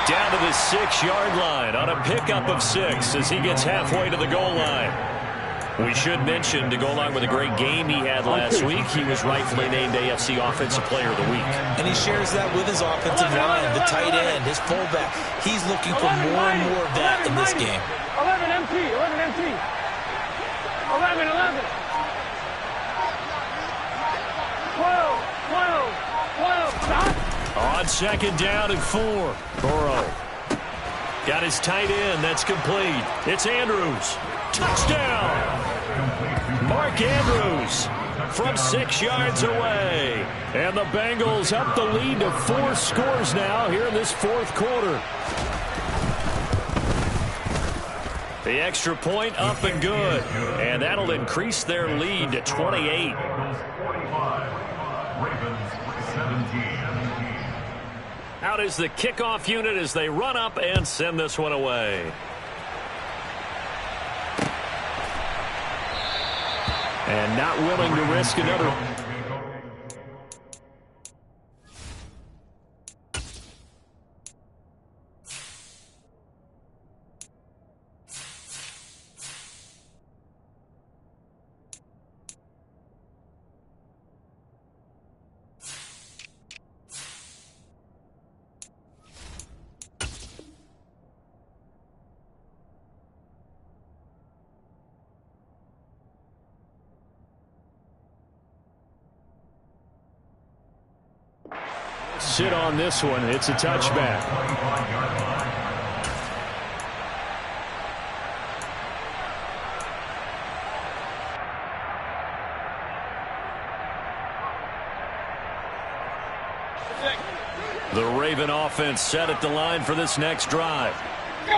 Down to the 6-yard line on a pickup of 6 as he gets halfway to the goal line. We should mention, to go along with a great game he had last week, he was rightfully named AFC Offensive Player of the Week. And he shares that with his offensive line, the tight end, his fullback. He's looking for more and more of that in this game. 11 MT, 11 MT. 11, 11. 12, 12, 12. Stop. On 2nd down and 4. Burrow got his tight end. That's complete. It's Andrews. Touchdown! Mark Andrews from 6 yards away. And the Bengals up the lead to 4 scores now here in this fourth quarter. The extra point up and good. And that'll increase their lead to 28. Out is the kickoff unit as they run up and send this one away. And not willing to risk another. Sit on this one. It's a touchback. The Raven offense set at the line for this next drive.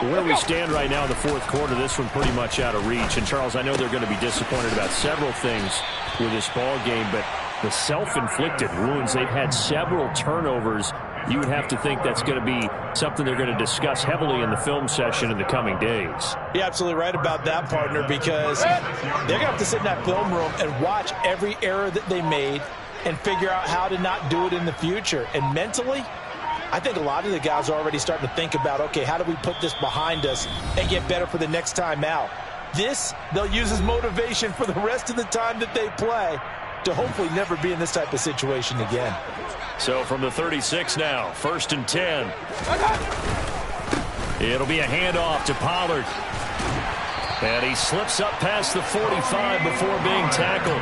Where we stand right now in the fourth quarter, this one pretty much out of reach. And, Charles, I know they're going to be disappointed about several things with this ball game, but the self-inflicted wounds, they've had several turnovers. You would have to think that's going to be something they're going to discuss heavily in the film session in the coming days. You're absolutely right about that, partner, because they're going to have to sit in that film room and watch every error that they made and figure out how to not do it in the future. And mentally, I think a lot of the guys are already starting to think about, okay, how do we put this behind us and get better for the next time out? This, they'll use as motivation for the rest of the time that they play to hopefully never be in this type of situation again. So from the 36 now, 1st and 10. It'll be a handoff to Pollard. And he slips up past the 45 before being tackled.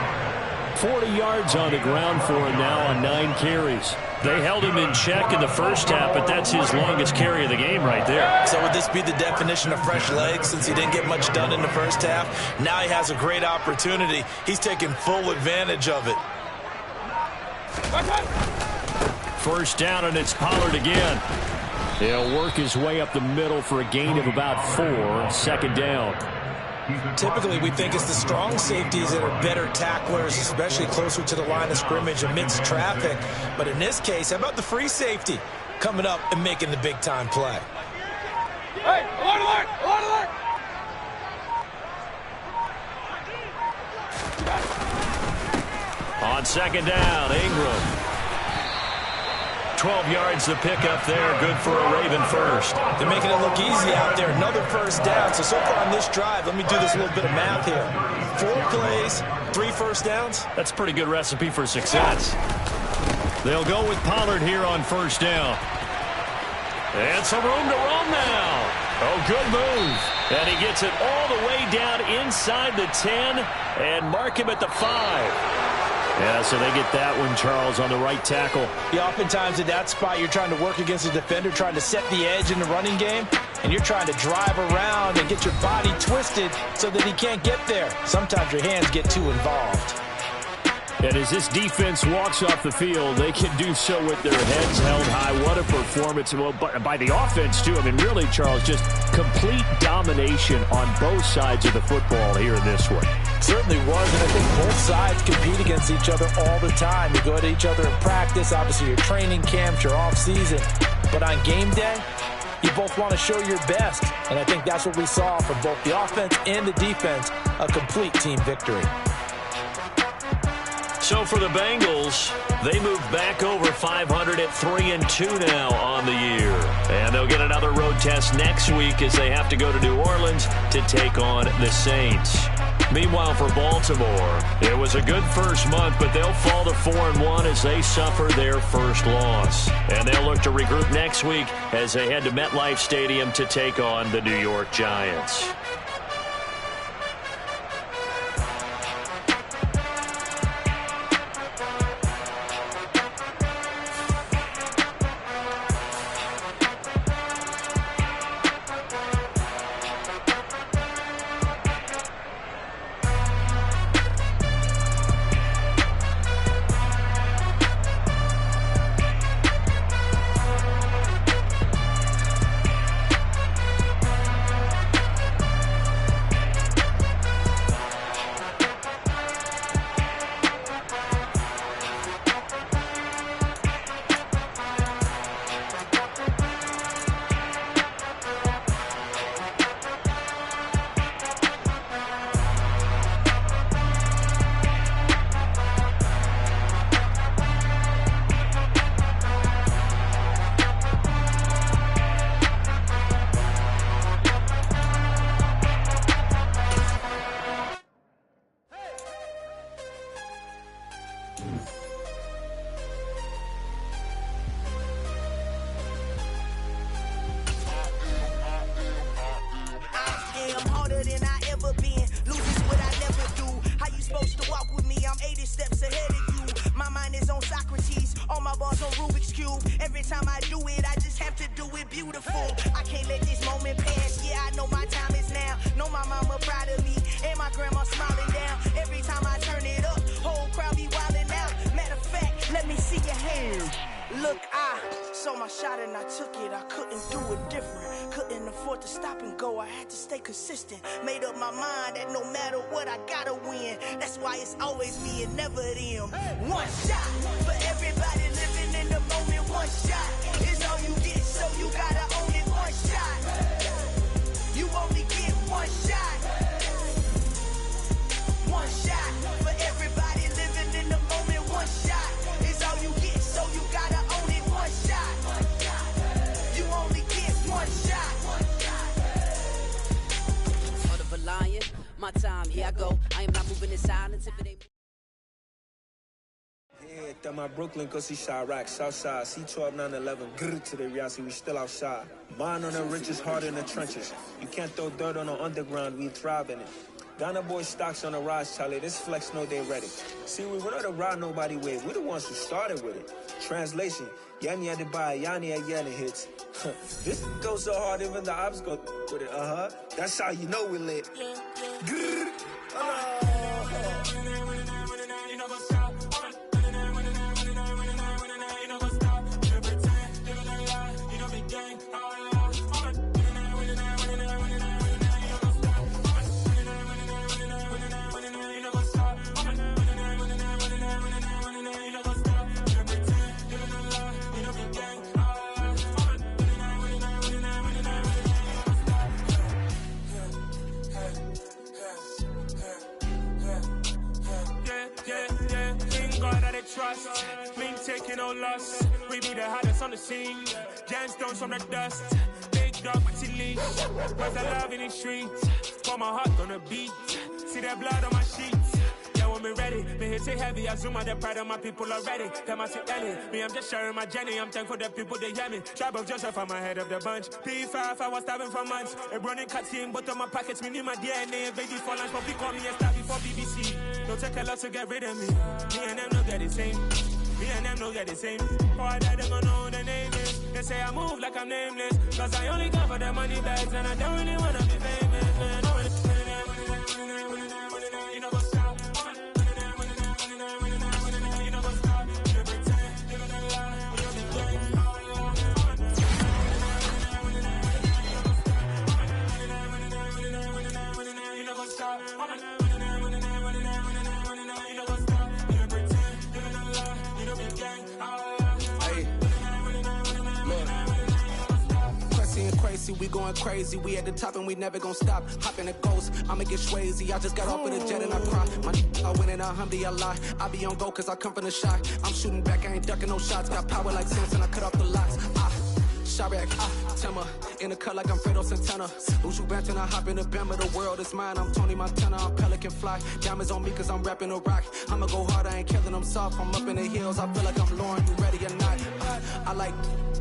40 yards on the ground for him now on 9 carries. They held him in check in the first half, but that's his longest carry of the game right there. So would this be the definition of fresh legs since he didn't get much done in the first half? Now he has a great opportunity. He's taking full advantage of it. First down, and it's Pollard again. He'll work his way up the middle for a gain of about 4. Second down. Typically, we think it's the strong safeties that are better tacklers, especially closer to the line of scrimmage amidst traffic. But in this case, how about the free safety coming up and making the big-time play? Hey, alert, alert, alert, alert! On second down, Ingram. 12 yards to pick up there. Good for a Raven first. They're making it look easy out there. Another first down. So far on this drive, let me do this little bit of math here. 4 plays, 3 first downs. That's a pretty good recipe for success. They'll go with Pollard here on first down. And some room to run now. Oh, good move. And he gets it all the way down inside the 10 and mark him at the 5. Yeah, so they get that one, Charles, on the right tackle. Yeah, oftentimes at that spot, you're trying to work against a defender, trying to set the edge in the running game, and you're trying to drive around and get your body twisted so that he can't get there. Sometimes your hands get too involved. And as this defense walks off the field, they can do so with their heads held high. What a performance. Well, by the offense, too. I mean, really, Charles, just complete domination on both sides of the football here in this one. Certainly was, and I think both sides compete against each other all the time. You go at each other in practice, obviously your training camps, your off-season. But on game day, you both want to show your best. And I think that's what we saw from both the offense and the defense, a complete team victory. So for the Bengals, they move back over 500 at 3-2 now on the year. And they'll get another road test next week as they have to go to New Orleans to take on the Saints. Meanwhile, for Baltimore, it was a good first month, but they'll fall to 4-1 as they suffer their first loss. And they'll look to regroup next week as they head to MetLife Stadium to take on the New York Giants. Consistent, made up my mind that no matter what I gotta win. That's why it's always me and never them. One shot for everybody living in the moment. One shot is all you get, so you gotta own it. One shot, you only get one shot. One shot for everybody living in the moment. One shot is all you get, so you gotta own it. One shot, you only get one shot. Lion, my time, here I go. I am not moving in silence if it ain't. Yeah, that my Brooklyn, cause he shot rock, Southside, C12, 911, grrr to the reality, we still outside. Mine on the riches, hard in the trenches. You can't throw dirt on the underground, we thrive in it. Ghana boy stocks on the rise, Charlie. This flex know they ready. See, we were not to ride nobody with. We're the ones who started with it. Translation, Yanni had to buy, Yanni at Yanni hits. This goes so hard, even the ops go with it. That's how you know we lit. Trust, we ain't taking no loss. We be the hottest on the scene. Gemstones from the dust. Big dog with your leash. Where's the love in the streets? Pour my heart on the beat. See that blood on my sheets. Yeah, when me ready, me hit it heavy. I zoom out the pride of my people already. Them I see Ellie. Me, I'm just sharing my journey. I'm thankful that people they hear me. Tribe of Joseph, I'm ahead of the bunch. P5, I was starving for months. A running cuts in, but on my pockets, me need my DNA. Baby for lunch, but we call me a star before BBC. Don't take a lot to get rid of me. Me and them no get the same. Me and them no get the same. Oh, I died, they gon' know who the name is. They say I move like I'm nameless. Cause I only come for the money bags. And I don't really wanna be famous, man. You know what's up? You know what's up? You pretend, you don't lie. You don't be gang. You know what's up? Crazy, we going crazy. We at the top and we never gon' stop. Hop in the ghost, I'ma get swayzy. I just got off of the jet and I cry. My I win in a Humvee, I lie. I be on go cause I come from the shot. I'm shooting back, I ain't ducking no shots. Got power like Samson, I cut off the locks. Sharek, Timmer, in the cut like I'm Fredo Santana. Uju Banton, I hop in the Bama, the world is mine. I'm Tony Montana, I'm Pelican Fly. Diamonds on me cause I'm rapping a rock. I'ma go hard, I ain't killing them soft. I'm up in the hills, I feel like I'm Lauren, you ready or not? I like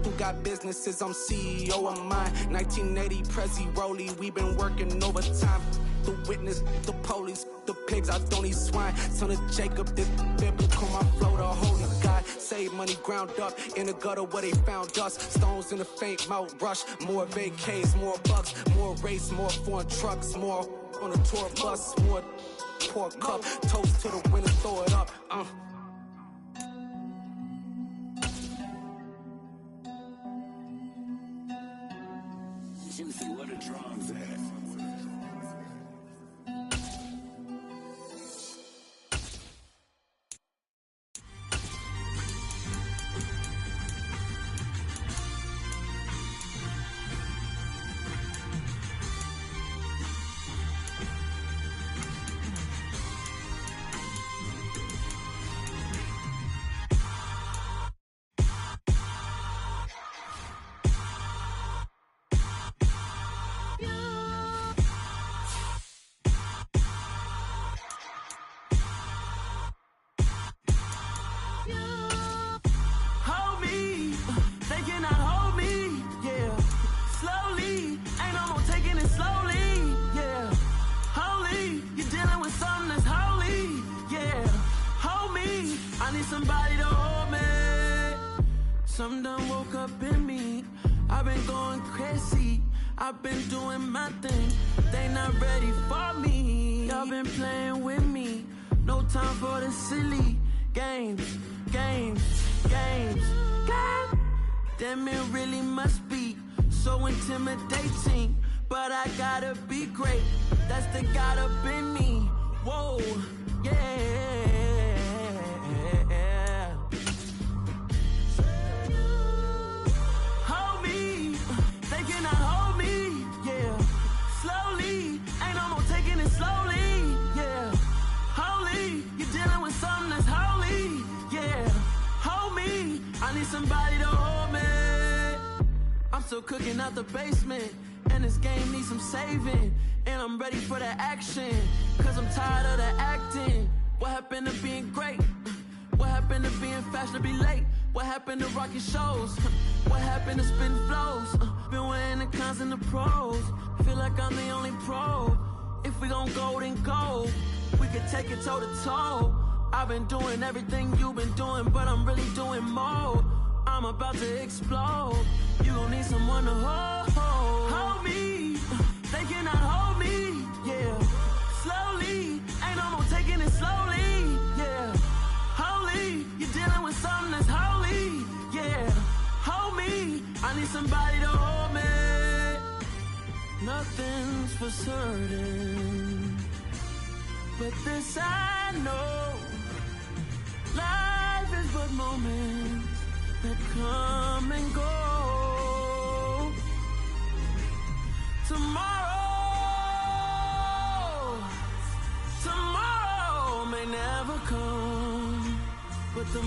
who got businesses, I'm CEO of mine. 1980 Prezi Rolly, we been working overtime. The witness, the police, the pigs, I don't eat swine. Son of Jacob, this biblical, my flow, the holy God. Save money ground up in the gutter where they found us. Stones in the faint Mount Rush. More vacays, more bucks, more race, more foreign trucks, more on a tour bus, more pork cup. Toast to the winner, throw it up. Juicy, what the drums at? Somebody to hold me. Something done woke up in me. I've been going crazy. I've been doing my thing. They not ready for me. Y'all been playing with me. No time for the silly games. Damn, it really must be so intimidating. But I gotta be great. That's the God up in me. Whoa, yeah. Somebody to hold me. I'm still cooking out the basement, and this game needs some saving. And I'm ready for the action, cause I'm tired of the acting. What happened to being great? What happened to being fashionably late? What happened to rocking shows? What happened to spitting flows? Been weighing the cons and the pros. Feel like I'm the only pro. If we gon' go, then go. We can take it toe to toe. I've been doing everything you've been doing, but I'm really doing more. I'm about to explode. You gon' need someone to hold me. They cannot hold me, yeah. Slowly, ain't no more taking it slowly, yeah. Holy, you're dealing with something that's holy, yeah. Hold me, I need somebody to hold me. Nothing's for certain, but this I know. Life is but moments that come and go. Tomorrow may never come, but the